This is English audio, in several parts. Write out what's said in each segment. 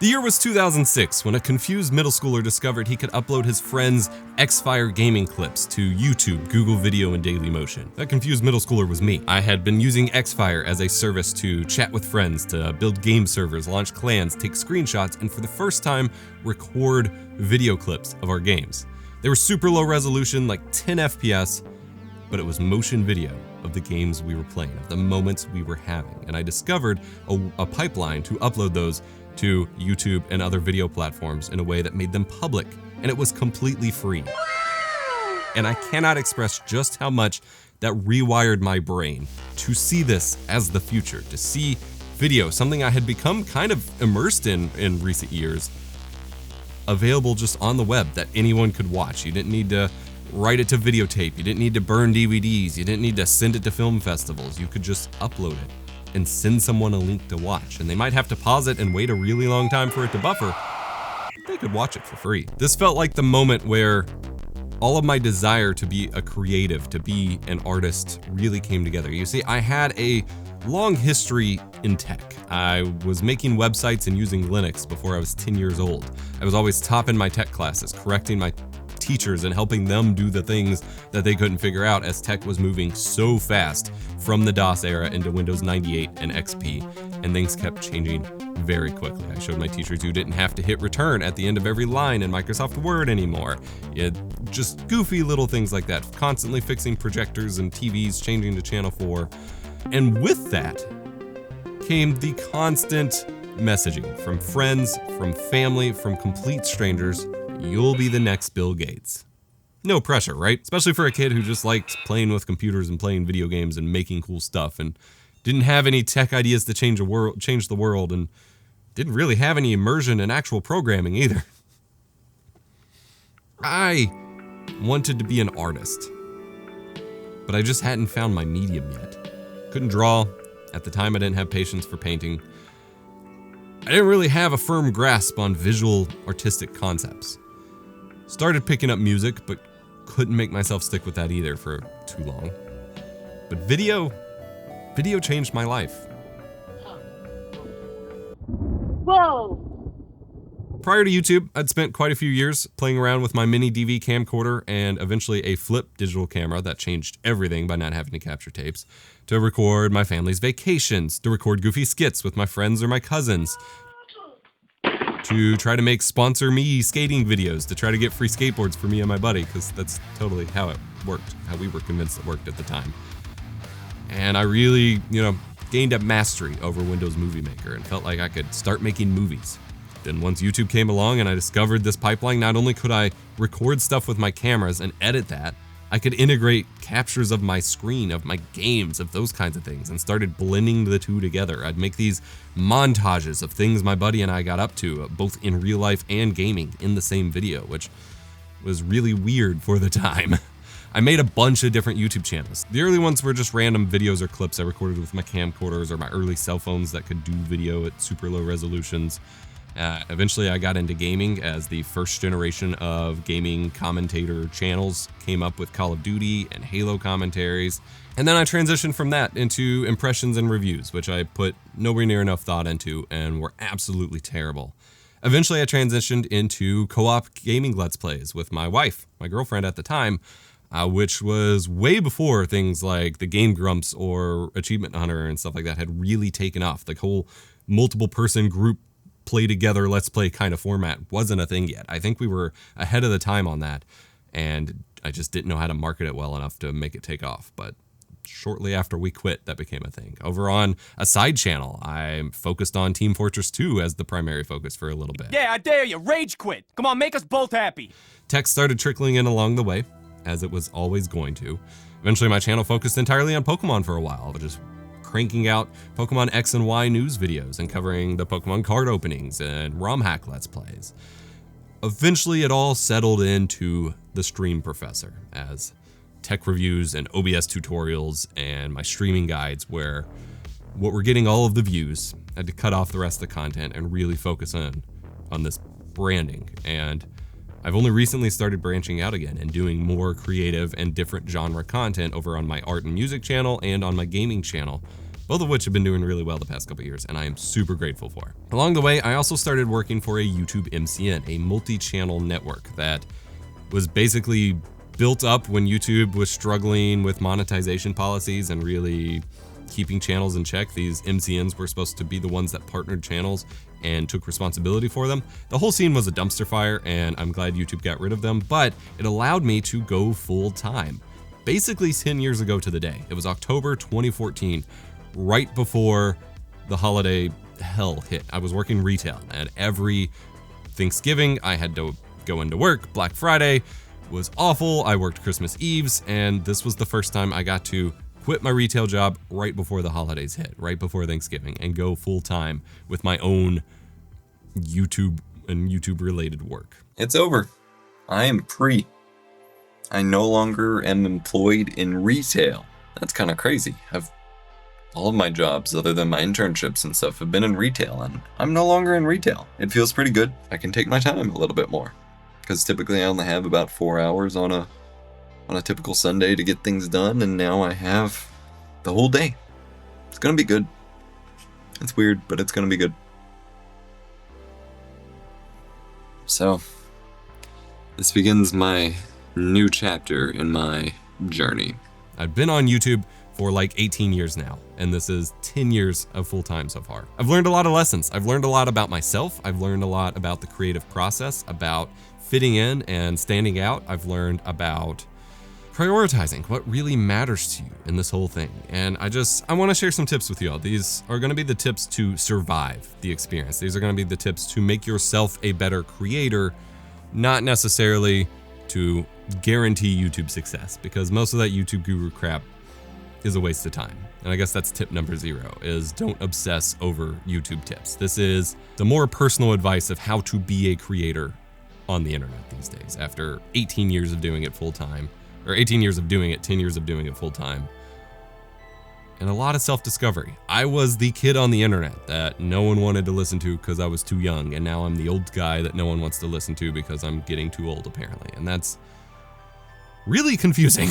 The year was 2006 when a confused middle schooler discovered he could upload his friends' X-Fire gaming clips to YouTube, Google Video, and Dailymotion. That confused middle schooler was me. I had been using X-Fire as a service to chat with friends, to build game servers, launch clans, take screenshots, and for the first time, record video clips of our games. They were super low resolution, like 10 FPS, but it was motion video of the games we were playing, of the moments we were having. And I discovered a pipeline to upload those to YouTube and other video platforms in a way that made them public, and it was completely free. And I cannot express just how much that rewired my brain to see this as the future, to see video, something I had become kind of immersed in recent years, available just on the web that anyone could watch. You didn't need to write it to videotape, you didn't need to burn DVDs, you didn't need to send it to film festivals, you could just upload it and send someone a link to watch. And they might have to pause it and wait a really long time for it to buffer, but they could watch it for free. This felt like the moment where all of my desire to be a creative, to be an artist, really came together. You see, I had a long history in tech. I was making websites and using Linux before I was 10 years old. I was always top in my tech classes, correcting my teachers and helping them do the things that they couldn't figure out as tech was moving so fast from the DOS era into Windows 98 and XP, and things kept changing very quickly. I showed my teachers you didn't have to hit return at the end of every line in Microsoft Word anymore. You had just goofy little things like that, constantly fixing projectors and TVs, changing to Channel 4. And with that came the constant messaging from friends, from family, from complete strangers. You'll be the next Bill Gates. No pressure, right? Especially for a kid who just liked playing with computers and playing video games and making cool stuff and didn't have any tech ideas to change the world, and didn't really have any immersion in actual programming either. I wanted to be an artist, but I just hadn't found my medium yet. Couldn't draw. At the time, I didn't have patience for painting. I didn't really have a firm grasp on visual artistic concepts. Started picking up music, but couldn't make myself stick with that either for too long. But video changed my life. Whoa! Prior to YouTube, I'd spent quite a few years playing around with my mini DV camcorder and eventually a flip digital camera that changed everything by not having to capture tapes, to record my family's vacations, to record goofy skits with my friends or my cousins, to try to make sponsor me skating videos, to try to get free skateboards for me and my buddy, because that's totally how it worked, how we were convinced it worked at the time. And I really, gained a mastery over Windows Movie Maker and felt like I could start making movies. Then once YouTube came along and I discovered this pipeline, not only could I record stuff with my cameras and edit that, I could integrate captures of my screen, of my games, of those kinds of things, and started blending the two together. I'd make these montages of things my buddy and I got up to, both in real life and gaming, in the same video, which was really weird for the time. I made a bunch of different YouTube channels. The early ones were just random videos or clips I recorded with my camcorders or my early cell phones that could do video at super low resolutions. Eventually I got into gaming as the first generation of gaming commentator channels came up with Call of Duty and Halo commentaries. And then I transitioned from that into impressions and reviews, which I put nowhere near enough thought into and were absolutely terrible. Eventually I transitioned into co-op gaming Let's Plays with my wife, my girlfriend at the time, which was way before things like the Game Grumps or Achievement Hunter and stuff like that had really taken off. The whole multiple person group play together, let's play kind of format wasn't a thing yet. I think we were ahead of the time on that, and I just didn't know how to market it well enough to make it take off. But shortly after we quit, that became a thing. Over on a side channel, I focused on Team Fortress 2 as the primary focus for a little bit. Yeah, I dare you, rage quit. Come on, make us both happy. Tech started trickling in along the way, as it was always going to. Eventually my channel focused entirely on Pokemon for a while, just cranking out Pokemon X and Y news videos and covering the Pokemon card openings and ROM hack Let's Plays. Eventually it all settled into the Stream Professor as tech reviews and OBS tutorials and my streaming guides, where what were getting all of the views, I had to cut off the rest of the content and really focus on this branding. And I've only recently started branching out again and doing more creative and different genre content over on my art and music channel and on my gaming channel. both of which have been doing really well the past couple years, and I am super grateful for. Along the way, I also started working for a YouTube MCN, a multi-channel network that was basically built up when YouTube was struggling with monetization policies and really keeping channels in check. These MCNs were supposed to be the ones that partnered channels and took responsibility for them. The whole scene was a dumpster fire, and I'm glad YouTube got rid of them, but it allowed me to go full time. Basically 10 years ago to the day. It was October 2014, right before the holiday hell hit. I was working retail, and every Thanksgiving I had to go into work. Black Friday was awful. I worked Christmas Eves, and this was the first time I got to quit my retail job right before the holidays hit, right before Thanksgiving, and go full time with my own YouTube and YouTube related work. It's over. I am free. I no longer am employed in retail. That's kind of crazy. All of my jobs, other than my internships and stuff, have been in retail, and I'm no longer in retail. It feels pretty good. I can take my time a little bit more, because typically I only have about 4 hours on a typical Sunday to get things done, and now I have the whole day. It's gonna be good. It's weird, but it's gonna be good. So, this begins my new chapter in my journey. I've been on YouTube for like 18 years now, and this is 10 years of full time so far. I've learned a lot of lessons. I've learned a lot about myself. I've learned a lot about the creative process, about fitting in and standing out. I've learned about prioritizing what really matters to you in this whole thing. And I want to share some tips with you all. These are going to be the tips to survive the experience. These are going to be the tips to make yourself a better creator, not necessarily to guarantee YouTube success, because most of that YouTube guru crap is a waste of time. And I guess that's tip number 0, is don't obsess over YouTube tips. This is the more personal advice of how to be a creator on the internet these days, after 18 years of doing it full time. Or 18 years of doing it, 10 years of doing it full time, and a lot of self-discovery. I was the kid on the internet that no one wanted to listen to because I was too young, and now I'm the old guy that no one wants to listen to because I'm getting too old, apparently, and that's really confusing.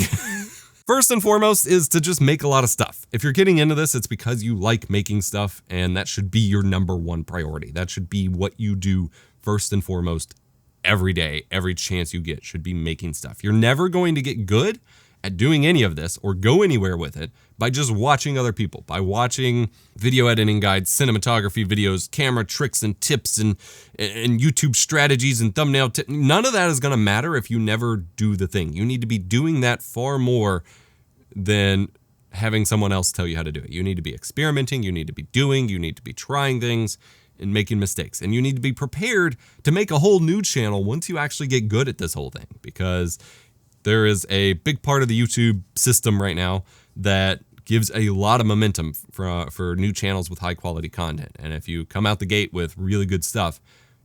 First and foremost is to just make a lot of stuff. If you're getting into this, it's because you like making stuff, and that should be your number one priority. That should be what you do first and foremost. Every day, every chance you get should be making stuff. You're never going to get good at doing any of this or go anywhere with it by just watching other people, by watching video editing guides, cinematography videos, camera tricks and tips, and YouTube strategies and thumbnail tips. None of that is going to matter if you never do the thing. You need to be doing that far more than having someone else tell you how to do it. You need to be experimenting, you need to be doing, you need to be trying things and making mistakes. And you need to be prepared to make a whole new channel once you actually get good at this whole thing, because there is a big part of the YouTube system right now that gives a lot of momentum for new channels with high quality content. And if you come out the gate with really good stuff,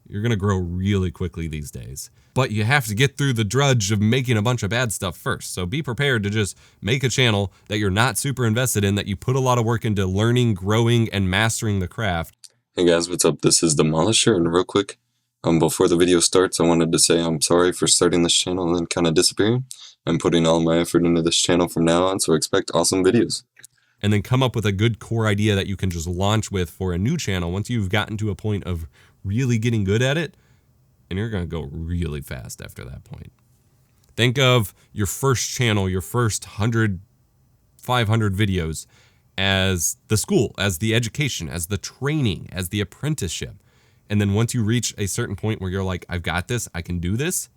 you're gonna grow really quickly these days. But you have to get through the drudge of making a bunch of bad stuff first. So be prepared to just make a channel that you're not super invested in, that you put a lot of work into learning, growing, and mastering the craft. Hey guys, what's up? This is Demolisher, and real quick, before the video starts, I wanted to say I'm sorry for starting this channel and then kind of disappearing. I'm putting all my effort into this channel from now on, so expect awesome videos. And then come up with a good core idea that you can just launch with for a new channel once you've gotten to a point of really getting good at it, and you're gonna go really fast after that point. Think of your first channel, your first 100, 500 videos as the school, as the education, as the training, as the apprenticeship. And then once you reach a certain point where you're like, I've got this, I can do this,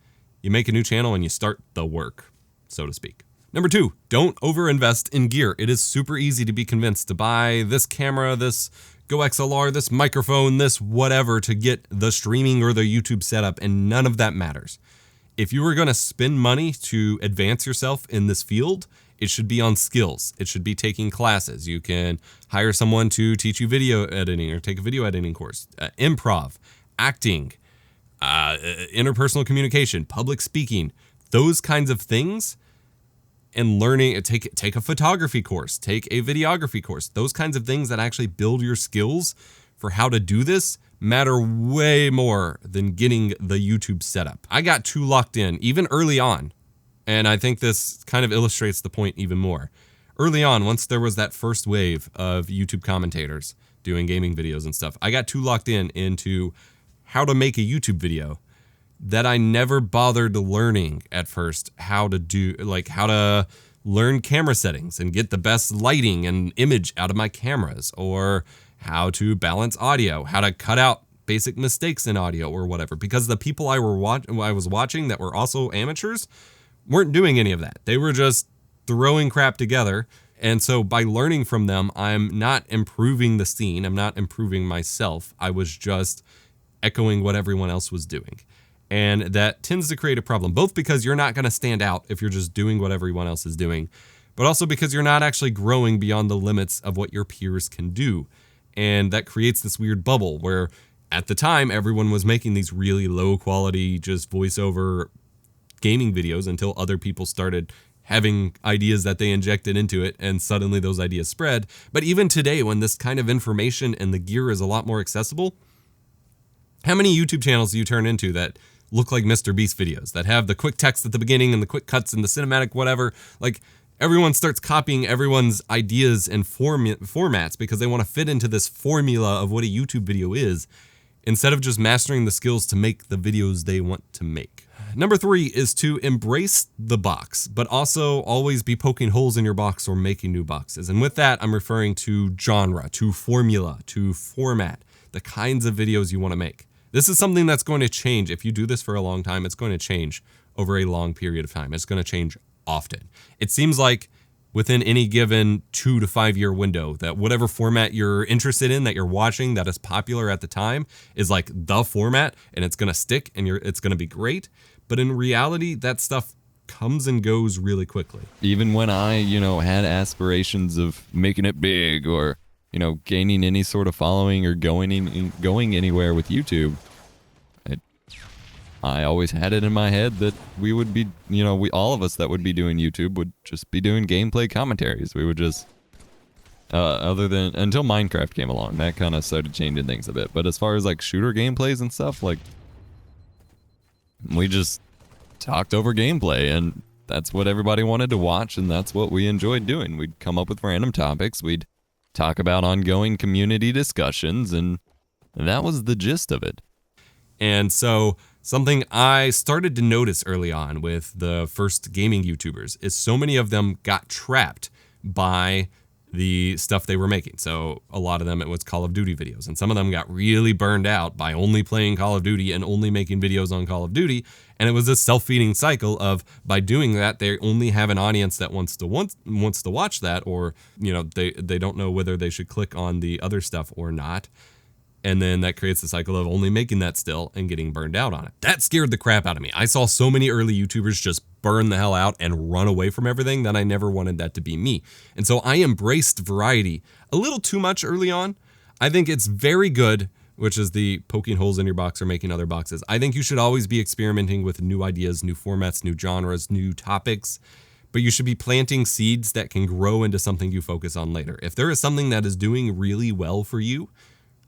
you make a new channel and you start the work, so to speak. Number 2, don't overinvest in gear. It is super easy to be convinced to buy this camera, this Go XLR, this microphone, this whatever to get the streaming or the YouTube setup, and none of that matters. If you were gonna spend money to advance yourself in this field, it should be on skills. It should be taking classes. You can hire someone to teach you video editing or take a video editing course, improv, acting, interpersonal communication, public speaking, those kinds of things. And learning, take a photography course, take a videography course. Those kinds of things that actually build your skills for how to do this matter way more than getting the YouTube setup. I got too locked in, even early on. And I think this kind of illustrates the point even more. early on, once there was that first wave of YouTube commentators doing gaming videos and stuff, I got too locked into how to make a YouTube video that I never bothered learning at first how to learn camera settings and get the best lighting and image out of my cameras, or how to balance audio, how to cut out basic mistakes in audio or whatever, because the people I was watching that were also amateurs weren't doing any of that. They were just throwing crap together. And so by learning from them, I'm not improving the scene. I'm not improving myself. I was just echoing what everyone else was doing. And that tends to create a problem, both because you're not going to stand out if you're just doing what everyone else is doing, but also because you're not actually growing beyond the limits of what your peers can do. And that creates this weird bubble where at the time, everyone was making these really low quality, just voiceover gaming videos until other people started having ideas that they injected into it, and suddenly those ideas spread. But even today, when this kind of information and the gear is a lot more accessible, how many YouTube channels do you turn into that look like Mr. Beast videos, that have the quick text at the beginning and the quick cuts and the cinematic whatever? Like, everyone starts copying everyone's ideas and formats because they want to fit into this formula of what a YouTube video is, instead of just mastering the skills to make the videos they want to make. Number 3 is to embrace the box, but also always be poking holes in your box or making new boxes. And with that, I'm referring to genre, to formula, to format, the kinds of videos you want to make. This is something that's going to change. If you do this for a long time, it's going to change over a long period of time. It's going to change often. It seems like within any given 2 to 5 year window, that whatever format you're interested in, that you're watching, that is popular at the time, is like the format, and it's going to stick and it's going to be great. But in reality, that stuff comes and goes really quickly. Even when I, had aspirations of making it big, or, gaining any sort of following or going anywhere with YouTube, I always had it in my head that we would be, all of us that would be doing YouTube would just be doing gameplay commentaries. We would just, until Minecraft came along, that kind of started changing things a bit. But as far as like shooter gameplays and stuff, like, we just talked over gameplay, and that's what everybody wanted to watch, and that's what we enjoyed doing. We'd come up with random topics, we'd talk about ongoing community discussions, and that was the gist of it. And so something I started to notice early on with the first gaming YouTubers is so many of them got trapped by the stuff they were making. So a lot of them, it was Call of Duty videos, and some of them got really burned out by only playing Call of Duty and only making videos on Call of Duty. And it was this self-feeding cycle of, by doing that, they only have an audience that wants to watch that, or they don't know whether they should click on the other stuff or not. And then that creates the cycle of only making that still and getting burned out on it. That scared the crap out of me. I saw so many early YouTubers just burn the hell out and run away from everything that I never wanted that to be me. And so I embraced variety a little too much early on. I think it's very good, which is the poking holes in your box or making other boxes. I think you should always be experimenting with new ideas, new formats, new genres, new topics, but you should be planting seeds that can grow into something you focus on later. If there is something that is doing really well for you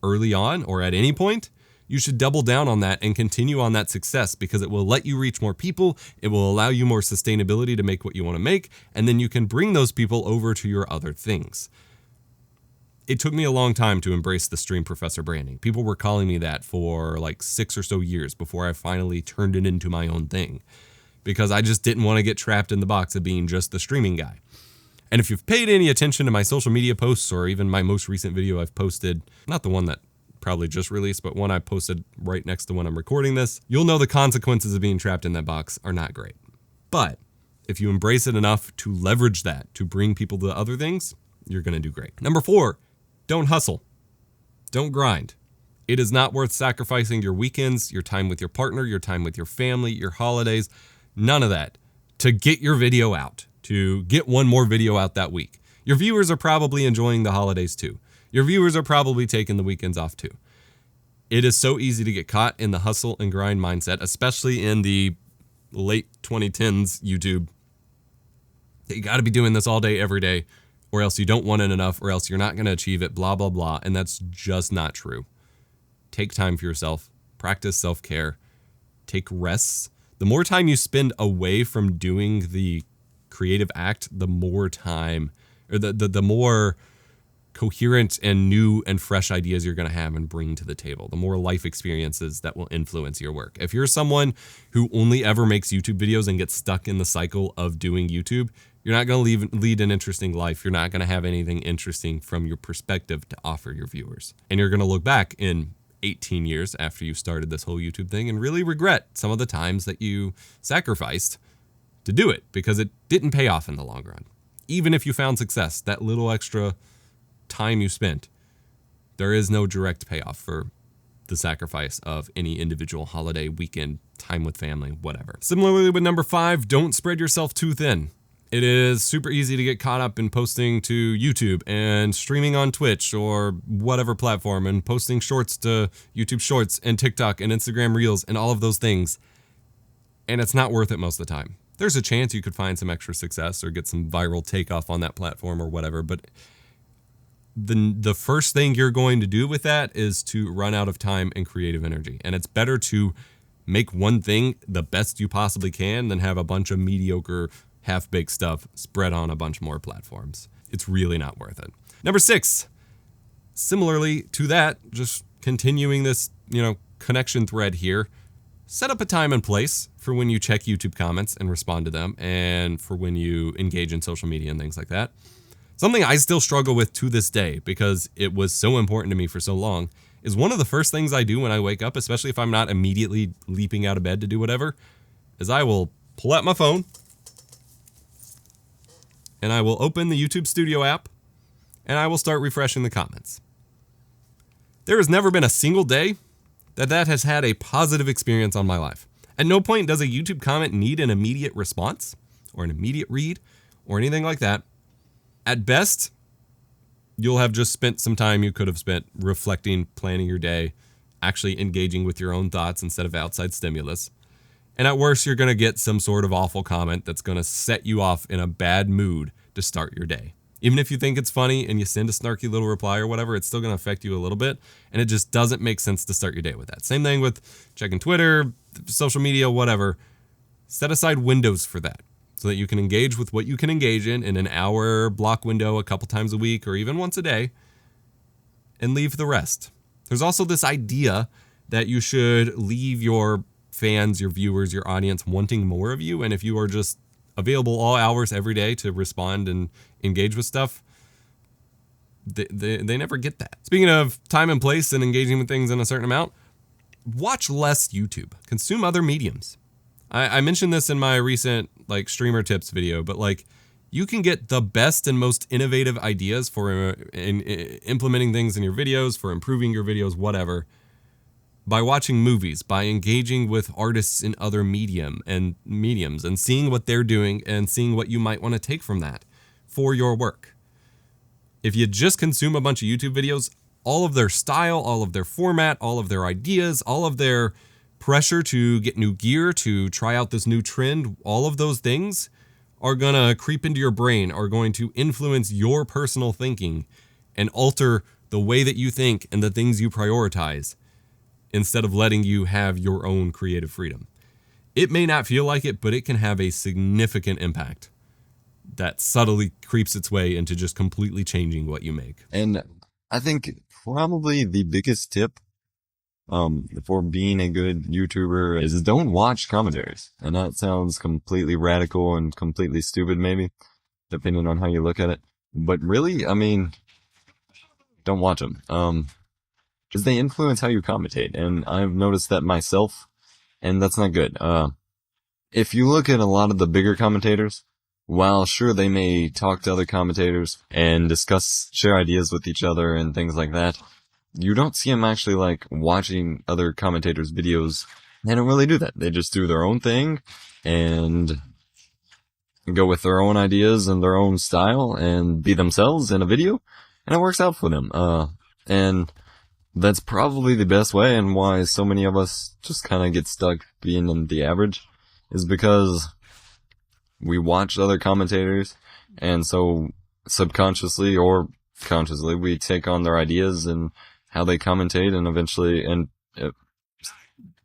early on or at any point, you should double down on that and continue on that success, because it will let you reach more people. It will allow you more sustainability to make what you want to make, and then you can bring those people over to your other things. It took me a long time to embrace the stream professor branding. People were calling me that for like 6 or so years before I finally turned it into my own thing, because I just didn't want to get trapped in the box of being just the streaming guy. And if you've paid any attention to my social media posts, or even my most recent video I've posted, not the one that probably just released, but one I posted right next to when I'm recording this, you'll know the consequences of being trapped in that box are not great. But if you embrace it enough to leverage that to bring people to other things, you're going to do great. Number 4, don't hustle. Don't grind. It is not worth sacrificing your weekends, your time with your partner, your time with your family, your holidays, none of that, to get your video out, to get one more video out that week. Your viewers are probably enjoying the holidays too. Your viewers are probably taking the weekends off too. It is so easy to get caught in the hustle and grind mindset, especially in the late 2010s YouTube. You got to be doing this all day, every day, or else you don't want it enough, or else you're not going to achieve it, blah, blah, blah. And that's just not true. Take time for yourself. Practice self-care. Take rests. The more time you spend away from doing the creative act, the more time or the more coherent and new and fresh ideas you're going to have and bring to the table, the more life experiences that will influence your work. If you're someone who only ever makes YouTube videos and gets stuck in the cycle of doing YouTube, you're not going to lead an interesting life. You're not going to have anything interesting from your perspective to offer your viewers. And you're going to look back in 18 years after you started this whole YouTube thing and really regret some of the times that you sacrificed to do it, because it didn't pay off in the long run. Even if you found success, that little extra time you spent, there is no direct payoff for the sacrifice of any individual holiday, weekend, time with family, whatever. Similarly with number 5, don't spread yourself too thin. It is super easy to get caught up in posting to YouTube and streaming on Twitch or whatever platform and posting shorts to YouTube Shorts and TikTok and Instagram Reels and all of those things. And it's not worth it most of the time. There's a chance you could find some extra success or get some viral takeoff on that platform or whatever, but the first thing you're going to do with that is to run out of time and creative energy. And it's better to make one thing the best you possibly can than have a bunch of mediocre, half-baked stuff spread on a bunch more platforms. It's really not worth it. Number 6, similarly to that, just continuing this, connection thread here, set up a time and place for when you check YouTube comments and respond to them, and for when you engage in social media and things like that. Something I still struggle with to this day, because it was so important to me for so long, is one of the first things I do when I wake up, especially if I'm not immediately leaping out of bed to do whatever, is I will pull out my phone and I will open the YouTube Studio app and I will start refreshing the comments. There has never been a single day that has had a positive experience on my life. At no point does a YouTube comment need an immediate response or an immediate read or anything like that. At best, you'll have just spent some time you could have spent reflecting, planning your day, actually engaging with your own thoughts instead of outside stimulus. And at worst, you're going to get some sort of awful comment that's going to set you off in a bad mood to start your day. Even if you think it's funny and you send a snarky little reply or whatever, it's still going to affect you a little bit. And it just doesn't make sense to start your day with that. Same thing with checking Twitter, social media, whatever. Set aside windows for that, so that you can engage with what you can engage in an hour block window a couple times a week or even once a day, and leave the rest. There's also this idea that you should leave your fans, your viewers, your audience wanting more of you, and if you are just available all hours every day to respond and engage with stuff, they never get that. Speaking of time and place and engaging with things in a certain amount, watch less YouTube. Consume other mediums. I mentioned this in my recent streamer tips video, but you can get the best and most innovative ideas for implementing things in your videos, for improving your videos, whatever, by watching movies, by engaging with artists in other mediums and seeing what they're doing and seeing what you might want to take from that for your work. If you just consume a bunch of YouTube videos, all of their style, all of their format, all of their ideas, all of their pressure to get new gear, to try out this new trend, all of those things are going to creep into your brain, are going to influence your personal thinking and alter the way that you think and the things you prioritize, instead of letting you have your own creative freedom. It may not feel like it, but it can have a significant impact that subtly creeps its way into just completely changing what you make. And I think probably the biggest tip for being a good YouTuber is don't watch commentaries. And that sounds completely radical and completely stupid, maybe, depending on how you look at it. But really, don't watch them. Because they influence how you commentate. And I've noticed that myself, and that's not good. If you look at a lot of the bigger commentators, while sure they may talk to other commentators and share ideas with each other and things like that, you don't see them actually watching other commentators' videos. They don't really do that. They just do their own thing and go with their own ideas and their own style and be themselves in a video, and it works out for them. And that's probably the best way, and why so many of us just kind of get stuck being in the average, is because we watch other commentators, and so subconsciously or consciously we take on their ideas and how they commentate, and eventually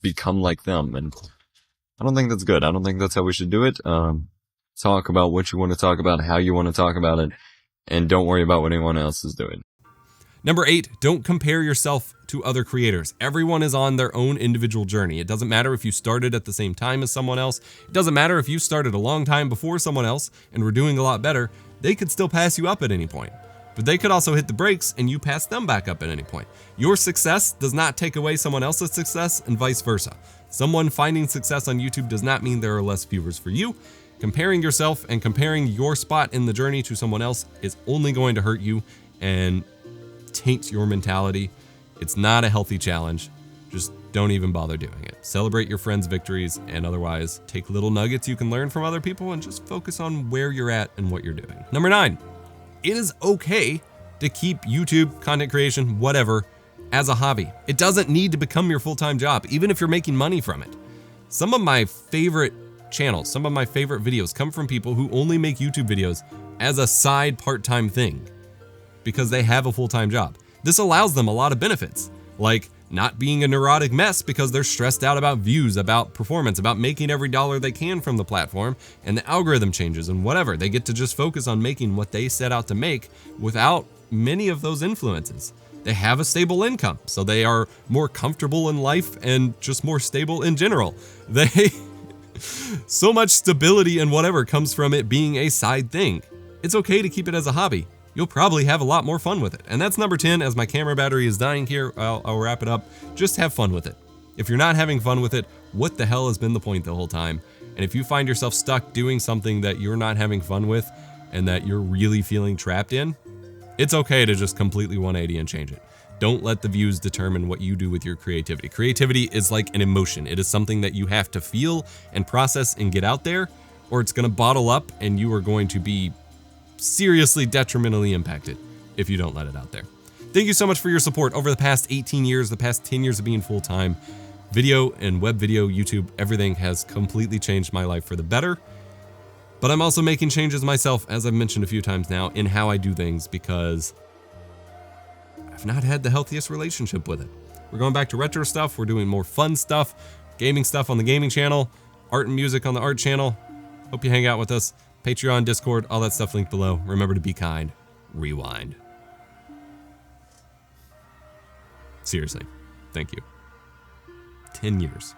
become like them. And I don't think that's good. I don't think that's how we should do it. Talk about what you want to talk about, how you want to talk about it, and don't worry about what anyone else is doing. Number 8, don't compare yourself to other creators. Everyone is on their own individual journey. It doesn't matter if you started at the same time as someone else. It doesn't matter if you started a long time before someone else and were doing a lot better. They could still pass you up at any point. But they could also hit the brakes and you pass them back up at any point. Your success does not take away someone else's success and vice versa. Someone finding success on YouTube does not mean there are less viewers for you. Comparing yourself and comparing your spot in the journey to someone else is only going to hurt you and taint your mentality. It's not a healthy challenge. Just don't even bother doing it. Celebrate your friends' victories and otherwise take little nuggets you can learn from other people and just focus on where you're at and what you're doing. Number 9, it is okay to keep YouTube, content creation, whatever, as a hobby. It doesn't need to become your full-time job, even if you're making money from it. Some of my favorite channels, some of my favorite videos come from people who only make YouTube videos as a side part-time thing because they have a full-time job. This allows them a lot of benefits, like not being a neurotic mess because they're stressed out about views, about performance, about making every dollar they can from the platform, and the algorithm changes and whatever. They get to just focus on making what they set out to make without many of those influences. They have a stable income, so they are more comfortable in life and just more stable in general. So much stability and whatever comes from it being a side thing. It's okay to keep it as a hobby. You'll probably have a lot more fun with it. And that's number 10. As my camera battery is dying here, I'll wrap it up. Just have fun with it. If you're not having fun with it, what the hell has been the point the whole time? And if you find yourself stuck doing something that you're not having fun with and that you're really feeling trapped in, it's okay to just completely 180 and change it. Don't let the views determine what you do with your creativity. Creativity is like an emotion. It is something that you have to feel and process and get out there, or it's gonna bottle up and you are going to be seriously detrimentally impacted if you don't let it out there. Thank you so much for your support over the past 18 years, the past 10 years of being full-time. Video and web video, YouTube, everything has completely changed my life for the better. But I'm also making changes myself, as I've mentioned a few times now, in how I do things because I've not had the healthiest relationship with it. We're going back to retro stuff. We're doing more fun stuff, gaming stuff on the gaming channel, art and music on the art channel. Hope you hang out with us. Patreon, Discord, all that stuff linked below. Remember to be kind. Rewind. Seriously, thank you. 10 years.